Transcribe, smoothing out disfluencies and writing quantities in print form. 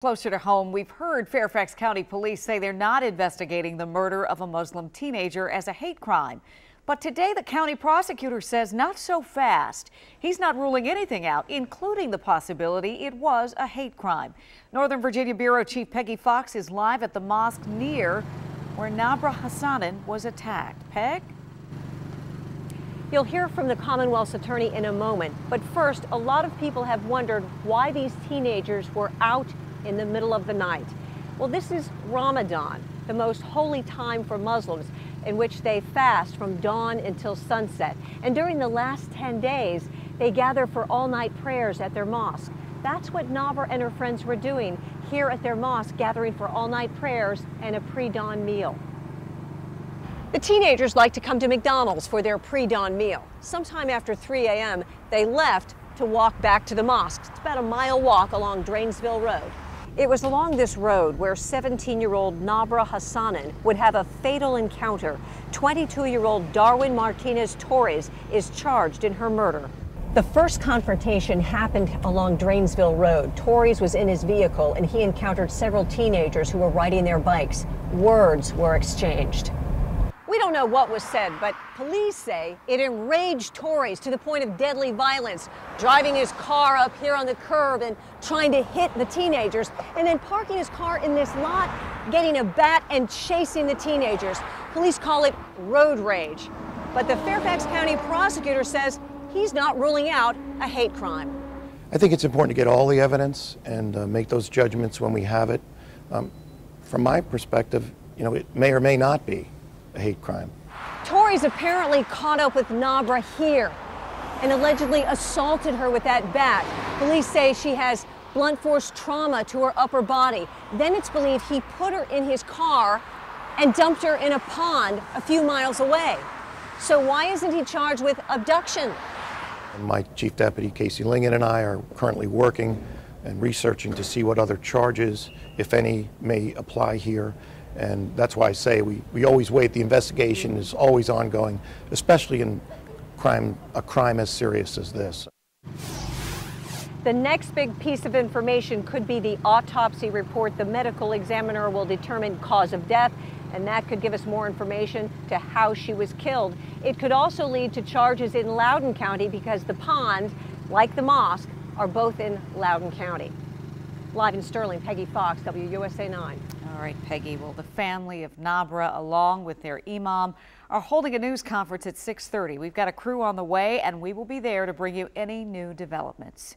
Closer to home, we've heard Fairfax County police say they're not investigating the murder of a Muslim teenager as a hate crime. But today, the county prosecutor says not so fast. He's not ruling anything out, including the possibility it was a hate crime. Northern Virginia Bureau Chief Peggy Fox is live at the mosque near where Nabra Hassanin was attacked. Peg? You'll hear from the Commonwealth's attorney in a moment. But first, a lot of people have wondered why these teenagers were out in the middle of the night. Well, this is Ramadan, the most holy time for Muslims, in which they fast from dawn until sunset. And during the last 10 days, they gather for all-night prayers at their mosque. That's what Nabra and her friends were doing here at their mosque, gathering for all-night prayers and a pre-dawn meal. The teenagers like to come to McDonald's for their pre-dawn meal. Sometime after 3 a.m., they left to walk back to the mosque. It's about a mile walk along Drainesville Road. It was along this road where 17-year-old Nabra Hassanin would have a fatal encounter. 22-year-old Darwin Martinez Torres is charged in her murder. The first confrontation happened along Drainesville Road. Torres was in his vehicle and he encountered several teenagers who were riding their bikes. Words were exchanged. We don't know what was said, but police say it enraged Torres to the point of deadly violence, driving his car up here on the curb and trying to hit the teenagers, and then parking his car in this lot, getting a bat and chasing the teenagers. Police call it road rage. But the Fairfax County prosecutor says he's not ruling out a hate crime. I think it's important to get all the evidence and make those judgments when we have it. From my perspective, it may or may not be a hate crime. Torres apparently caught up with Nabra here and allegedly assaulted her with that bat. Police say she has blunt force trauma to her upper body. Then it's believed he put her in his car and dumped her in a pond a few miles away. So why isn't he charged with abduction? My chief deputy, Casey Lingen, and I are currently working and researching to see what other charges, if any, may apply here. And that's why I say we always wait. The investigation is always ongoing, especially in a crime as serious as this. The next big piece of information could be the autopsy report. The medical examiner will determine cause of death, and that could give us more information to how she was killed. It could also lead to charges in Loudoun County because the pond, like the mosque, are both in Loudoun County. Live in Sterling, Peggy Fox, WUSA 9. All right, Peggy. Well, the family of Nabra, along with their imam, are holding a news conference at 6:30. We've got a crew on the way, and we will be there to bring you any new developments.